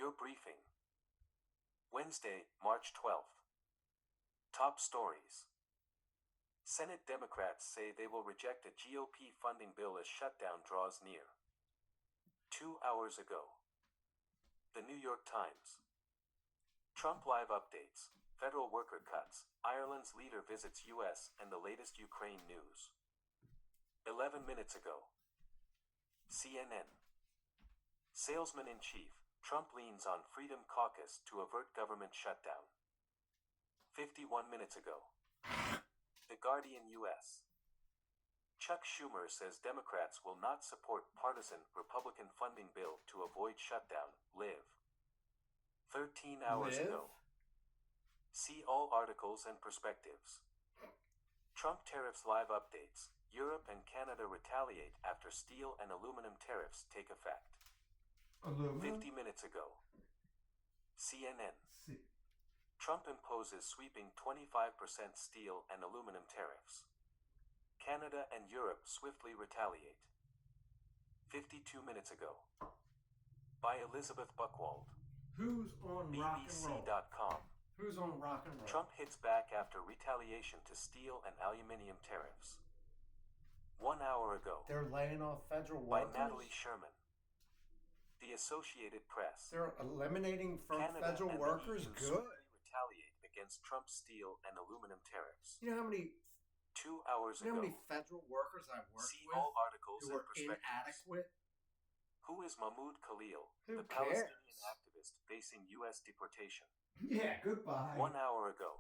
Your briefing. Wednesday, March 12th. Top stories. Senate Democrats say they will reject a GOP funding bill as shutdown draws near. 2 hours ago. The New York Times. Trump live updates, federal worker cuts, Ireland's leader visits US, and the latest Ukraine news. 11 minutes ago. CNN. Salesman-in-chief, Trump leans on Freedom Caucus to avert government shutdown. 51 minutes ago. The Guardian US. Chuck Schumer says Democrats will not support partisan Republican funding bill to avoid shutdown. Live. 13 hours ago. See all articles and perspectives. Trump tariffs live updates. Europe and Canada retaliate after steel and aluminum tariffs take effect. 50 minutes ago. CNN. Trump imposes sweeping 25% steel and aluminum tariffs. Canada and Europe swiftly retaliate. 52 minutes ago. By Elizabeth Buchwald. Who's on rock and roll? BBC.com. Who's on rock and roll? Trump hits back after retaliation to steel and aluminum tariffs. 1 hour ago. They're laying off federal By workers? Natalie Sherman. The Associated Press. They're eliminating from Canada federal and workers? the EU Good. swiftly retaliate against Trump's steel and aluminum tariffs. You know how many 2 hours you know how ago. many federal workers I work See with all articles who and are perspectives. inadequate? Who is Mahmoud Khalil, Who the cares? Palestinian activist facing U.S. deportation? Yeah, goodbye. 1 hour ago.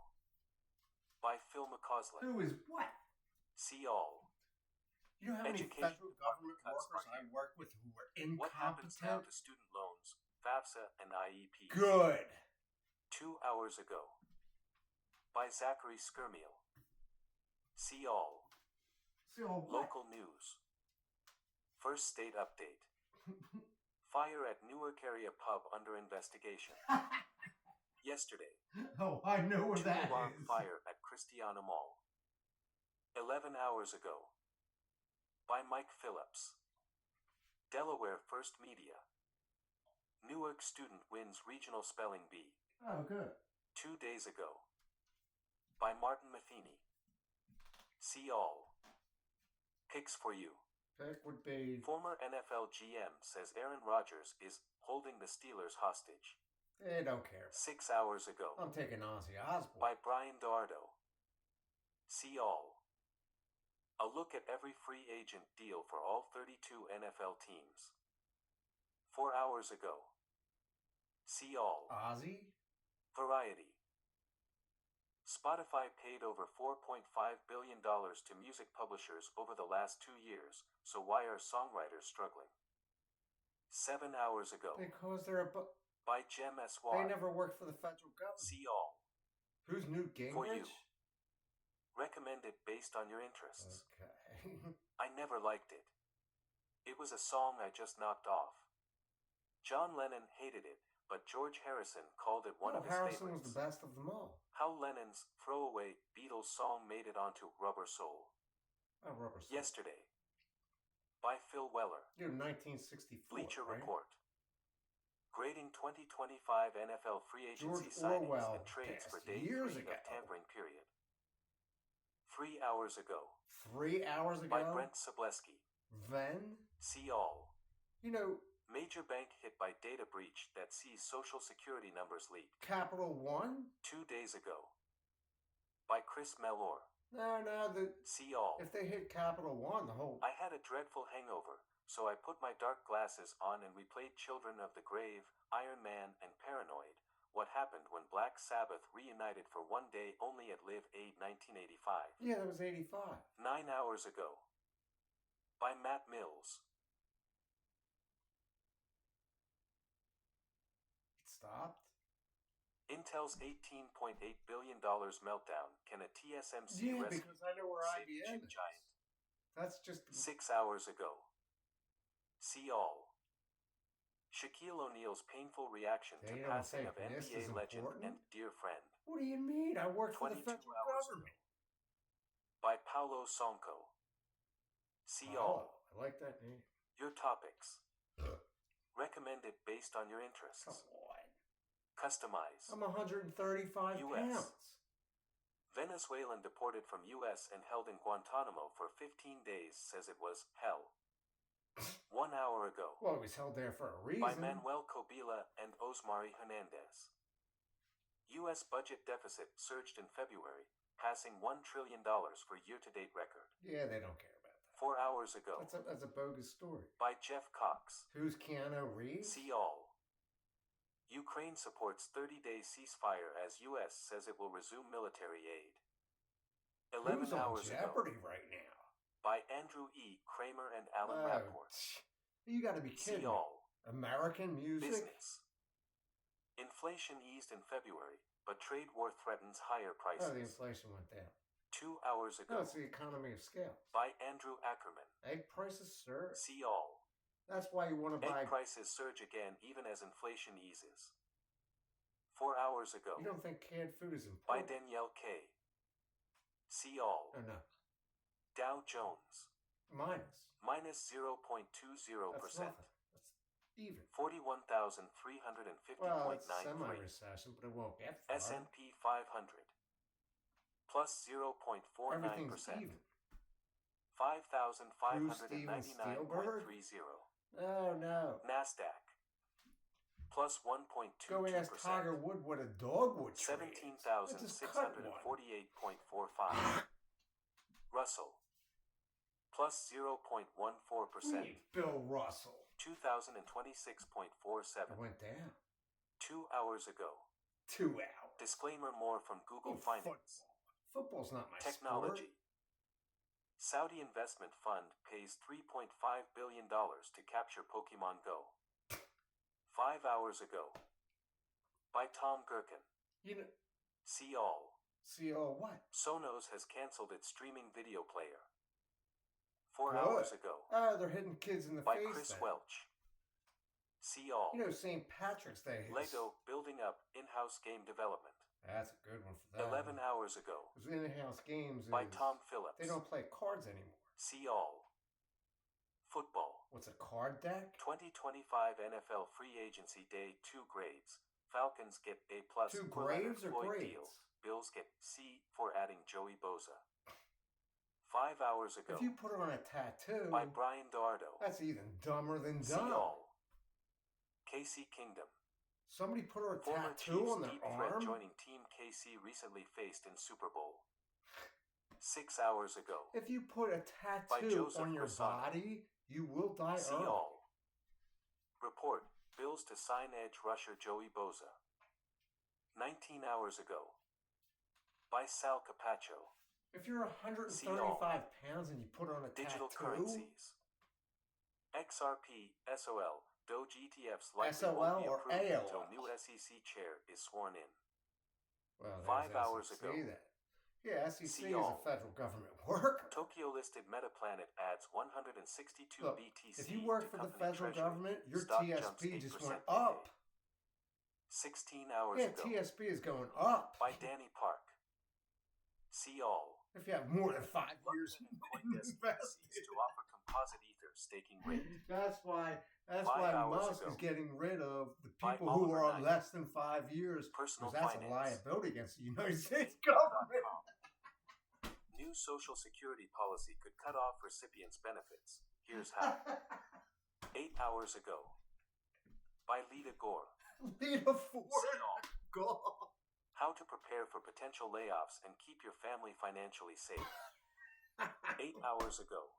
By Phil McCausland. Who is what? See all. You know how many Education federal government cuts workers by I work with who are What happens now incompetent? to student loans, FAFSA, and IEPs? Good. 2 hours ago. By Zachary Skirmiel. See all. So what? Local news. First state update. Fire at Newark area pub under investigation. Yesterday. Oh, I know where that Two-alarm is. fire at Christiana Mall. 11 hours ago. By Mike Phillips. Delaware First Media. Newark student wins regional spelling bee. Oh, good. 2 days ago. By Martin Matheny. See all. Picks for you. Pick would be. Former NFL GM says Aaron Rodgers is holding the Steelers hostage. They don't care. 6 hours ago. I'm taking Ozzy Osbourne. By Brian Dardo. See all. A look at every free agent deal for all 32 NFL teams. 4 hours ago. See all. Ozzy? Variety. Spotify paid over $4.5 billion to music publishers over the last 2 years, so why are songwriters struggling? 7 hours ago. Because they're a. By Jem They Eswar. never worked for the federal government. See all. Who's Newt Gingrich? For you. Recommended based on your interests. Okay. I never liked it. It was a song I just knocked off. John Lennon hated it, but George Harrison called it one of his Harrison favorites. was the best of them all. How Lennon's throwaway Beatles song made it onto Rubber Soul. Oh, Rubber Soul. Yesterday. By Phil Weller. Dude, 1964. Bleacher right? Report. Grading 2025 NFL free agency George signings Orwell and trades for passed day years 3 ago. of tampering period. 3 hours ago. 3 hours ago. By Brent Sableski. Then, See all. you know, Major bank hit by data breach that sees social security numbers leaked. Capital One. 2 days ago. By Chris Mellor. No, See all. if they hit Capital One, the whole. I had a dreadful hangover, so I put my dark glasses on and we played Children of the Grave, Iron Man, and Paranoid. What happened when Black Sabbath reunited for one day only at Live Aid 1985. Yeah, that was 85. 9 hours ago. By Matt Mills. It stopped. Intel's $18.8 billion meltdown. Can a TSMC Yeah, rescue because I know where save the IBM chip is. giant? That's just. 6 hours ago. See all. Shaquille O'Neal's painful reaction to They don't passing think of this NBA is legend important? and dear friend. What do you mean? I work for the 22 federal hours government. By Paulo Sonko. See Oh, all. I like that name. Your topics. Recommended based on your interests. Come on. Customize. I'm 135 US. pounds. Venezuelan deported from U.S. and held in Guantanamo for 15 days says it was hell. 1 hour ago. Well, he was held there for a reason. By Manuel Cobila and Osmari Hernandez. U.S. budget deficit surged in February, passing $1 trillion for year-to-date record. Yeah, they don't care about that. 4 hours ago. That's a bogus story. By Jeff Cox. Who's Keanu Reeves? See all. Ukraine supports 30-day ceasefire as U.S. says it will resume military aid. 11 Who's hours on Jeopardy right now? By Andrew E. Kramer and Alan Rapport. You got to be kidding. See all. American music? Business. Inflation eased in February, but trade war threatens higher prices. Oh, the inflation went down. 2 hours ago. No, it's the economy of scale. By Andrew Ackerman. Egg prices surge. See all. That's why you want to buy... Egg prices surge again even as inflation eases. 4 hours ago. You don't think canned food is By important? Danielle K. See all. Oh, no. Dow Jones. Minus 0.20%. That's nothing. That's even. 41,350.93. Well, it's semi-recession, but it won't get far. S&P 500. Plus 0.49%. Everything's even. 5,599.30. Oh, no. NASDAQ. Plus 1.22%. Go ask Tiger Wood what a dog would trade. 17,648.45. Russell. Plus 0.14%. Bill Russell. 2026.47. It went down. 2 hours ago. 2 hours. Disclaimer more from Google Finance. Football's not my Technology. sport. Saudi investment fund pays $3.5 billion to capture Pokemon Go. 5 hours ago. By Tom Gherkin. You know... See all. See all what? Sonos has canceled its streaming video player. 4 hours ago. Oh, they're hitting kids in the By face. Chris then. Welch. See all. You know, St. Patrick's Day. Lego building up in-house game development. That's a good one for them. 11 hours ago. Because in-house games By is... Tom Phillips. They don't play cards anymore. See all. Football. What's a card deck? 2025 NFL free agency day 2 grades. Falcons get A+ 2 for Leonard graves or Floyd grades? deal. Bills get C for adding Joey Bosa. 5 hours ago. If you put her on a tattoo... By Brian Dardo. That's even dumber than See dumb. all. KC Kingdom. Somebody put her a Former tattoo Chiefs on their deep threat arm? joining Team KC recently faced in Super Bowl. 6 hours ago. If you put a By tattoo Joseph on your Persano. body, you will die See early. all. Report. Bills to sign edge rusher Joey Bosa. 19 hours ago. By Sal Capaccio. If you're 135 pounds and you put on a Digital tattoo... currencies. XRP, SOL, Doge ETFs likely SOL won't be or approved AOL? until new SEC chair is sworn in. Well, 5 there's hours SEC ago. Then. Yeah, SEC See is a all. federal government worker. Tokyo-listed Metaplanet adds 162 Look, BTC if you work to for the company federal treasury. government, your Stock jumps TSP just 8% went up. today. 16 hours Yeah, ago. TSP is going up. By Danny Park. See all. If you have more than 5 years CoinDesk ceased to offer composite ether staking rate. That's why 5 hours Musk ago. is getting rid of the By people who Oliver are on Knight. less than 5 years. Personal Because that's finance. a liability against the United States government. New Social Security policy could cut off recipients' benefits. Here's how. 8 hours ago. By Lita Gore. Lita Ford. See all. God. How to prepare for potential layoffs and keep your family financially safe. 8 hours ago.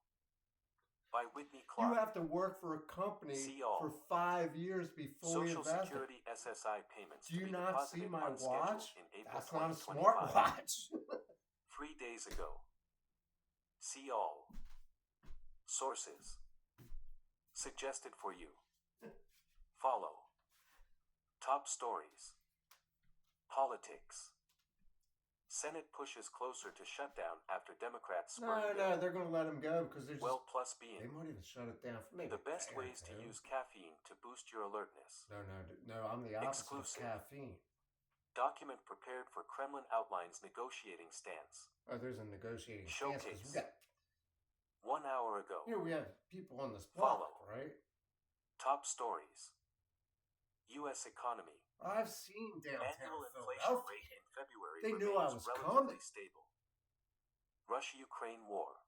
By Whitney You Clark. have to work for a company See all. for 5 years before you Social invest. Security SSI payments Do to you be not see deposited my on schedule watch? in April That's not a 2025. smartwatch. 3 days ago. See all. Sources. Suggested for you. Follow. Top stories. Politics. Senate pushes closer to shutdown after Democrats spurn No, bill. they're going to let him go because they're just... Well plus they being. might even shut it down for maybe The best a day or ways to two. use caffeine to boost your alertness. No, I'm the opposite Exclusive. of caffeine. Document prepared for Kremlin outlines negotiating stance. Oh, there's a negotiating stance 'cause Showcase. we got... 1 hour ago. Here we have people on this block, Follow. right? Top stories. U.S. economy. I've seen downtown Annual inflation Philadelphia. rate in February They knew I remains was relatively coming. stable. Russia-Ukraine war.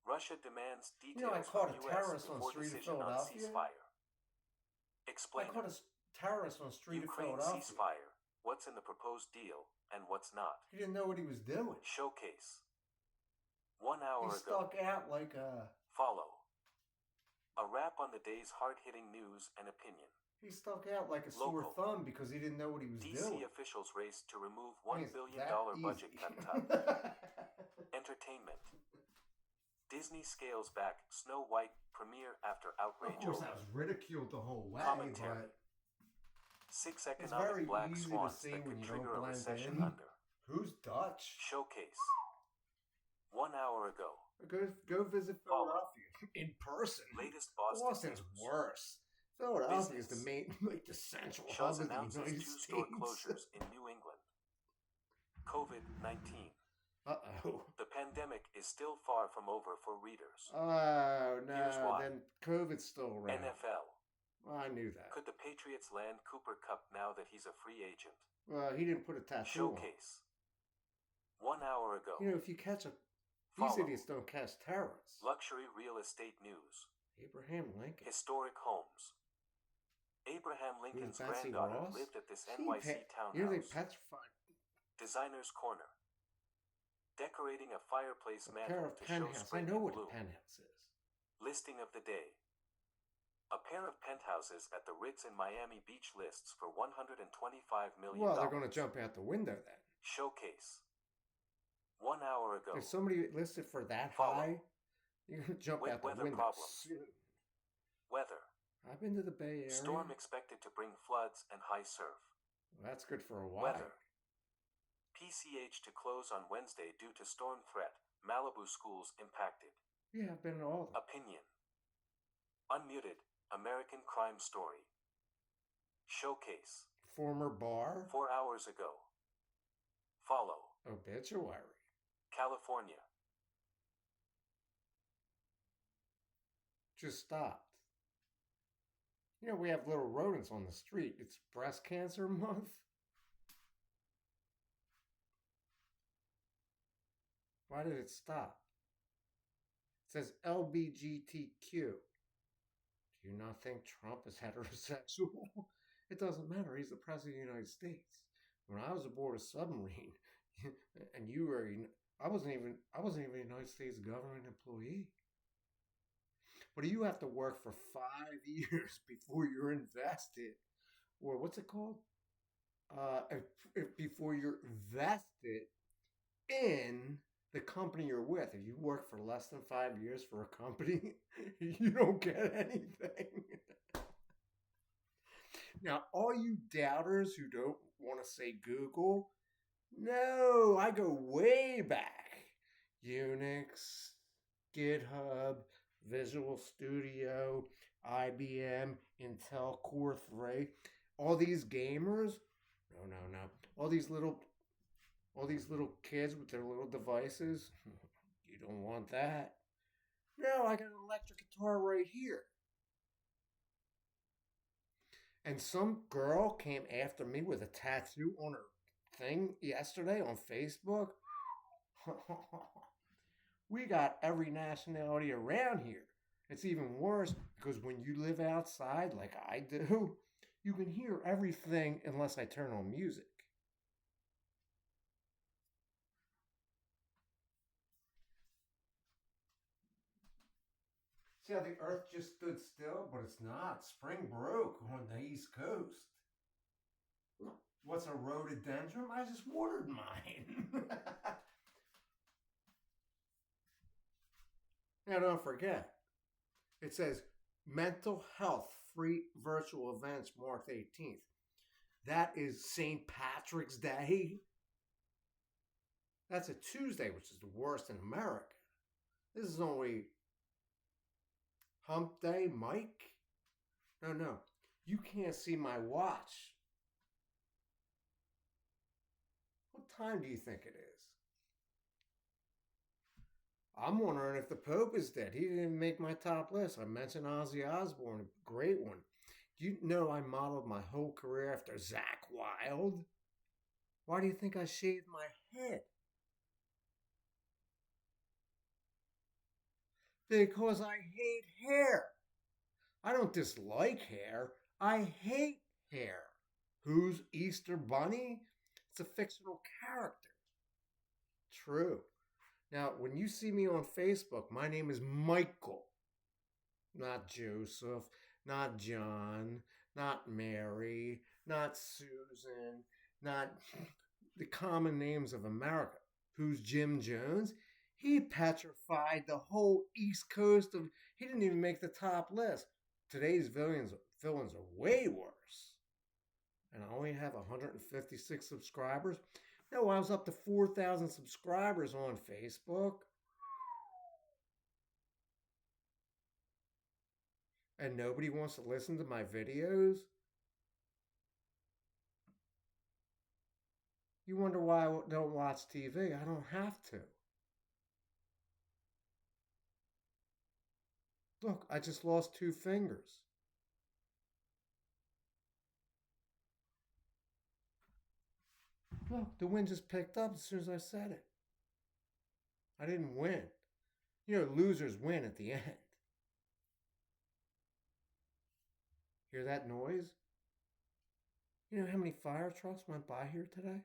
Russia demands You know, I details caught from a U.S. terrorist on the before street of decision on Philadelphia. ceasefire. I Explain. caught a terrorist on the street Ukraine of Philadelphia. ceasefire. What's in the proposed deal and what's not? He didn't know what he was doing. Showcase. 1 hour He ago. stuck out like a... Follow. A wrap on the day's hard-hitting news and opinion. He stuck out like a sore thumb because he didn't know what he was DC doing. officials race to remove I $1 mean, it's billion that budget easy. cut. Entertainment. Disney scales back Snow White premiere after outrage. Of course, I was ridiculed the whole way, Commentary. but 6 it's economic very black easy to swans see that when could you trigger don't a blend recession in. under. Who's Dutch? Showcase. 1 hour ago. Go visit Philadelphia in person. Latest Boston Boston's news. worse. Philadelphia is the Business. main, like the central Shaw's hub of the announces United 2 States. store closures in New England. COVID-19. Uh-oh. The pandemic is still far from over for readers. Oh, Here's no, why. then COVID's still around. NFL. Well, I knew that. Could the Patriots land Cooper Kupp now that he's a free agent? Well, he didn't put a tattoo on. Showcase. 1 hour ago. You know, if you catch these Follow. idiots don't catch terrorists. Luxury real estate news. Abraham Lincoln. Historic homes. Abraham Lincoln's Betsy granddaughter Ross? lived at this She NYC You know, they townhouse. petrified Designer's corner. Decorating a fireplace a pair mantle of to show penthouse. I spring know and what a bloom. penthouse is. Listing of the day. A pair of penthouses at the Ritz in Miami Beach lists for $125 million. Well, they're going to jump out the window then. Showcase. 1 hour ago. If somebody listed for that Follow. high, you're going to jump out the Weather window. problems. Weather. I've been to the Bay Area. Storm expected to bring floods and high surf. Well, that's good for a while. Weather. PCH to close on Wednesday due to storm threat. Malibu schools impacted. Yeah, I've been to all of them. Opinion. Unmuted. American crime story. Showcase. Former bar. 4 hours ago. Follow. Obituary. California. Just stopped. You know, we have little rodents on the street. It's breast cancer month. Why did it stop? It says LBGTQ. Do you not think Trump is heterosexual? It doesn't matter. He's the president of the United States. When I was aboard a submarine, and you were, I wasn't even a United States government employee. But you have to work for 5 years before you're invested, or what's it called? Before you're vested in the company you're with. If you work for less than 5 years for a company, you don't get anything. Now, all you doubters who don't want to say Google, no, I go way back. Unix, GitHub, Visual Studio, IBM, Intel Core 3. All these gamers, no. All these little kids with their little devices, you don't want that. No, I got an electric guitar right here. And some girl came after me with a tattoo on her thing yesterday on Facebook. We got every nationality around here. It's even worse because when you live outside like I do, you can hear everything unless I turn on music. See how the earth just stood still? But it's not. Spring broke on the East Coast. What's a rhododendron? I just watered mine. Now don't forget, it says mental health free virtual events March 18th. That is St. Patrick's Day. That's a Tuesday, which is the worst in America. This is only Hump Day, Mike? No. You can't see my watch. What time do you think it is? I'm wondering if the Pope is dead. He didn't even make my top list. I mentioned Ozzy Osbourne, a great one. Do you know I modeled my whole career after Zakk Wylde? Why do you think I shaved my head? Because I hate hair. I don't dislike hair. I hate hair. Who's Easter Bunny? It's a fictional character. True. Now, when you see me on Facebook, my name is Michael, not Joseph, not John, not Mary, not Susan, not the common names of America. Who's Jim Jones? He petrified the whole East Coast of. He didn't even make the top list. Today's villains are way worse. And I only have 156 subscribers. No, I was up to 4,000 subscribers on Facebook. And nobody wants to listen to my videos. You wonder why I don't watch TV? I don't have to. Look, I just lost 2 fingers. Look, the wind just picked up as soon as I said it. I didn't win. You know, losers win at the end. Hear that noise? You know how many fire trucks went by here today?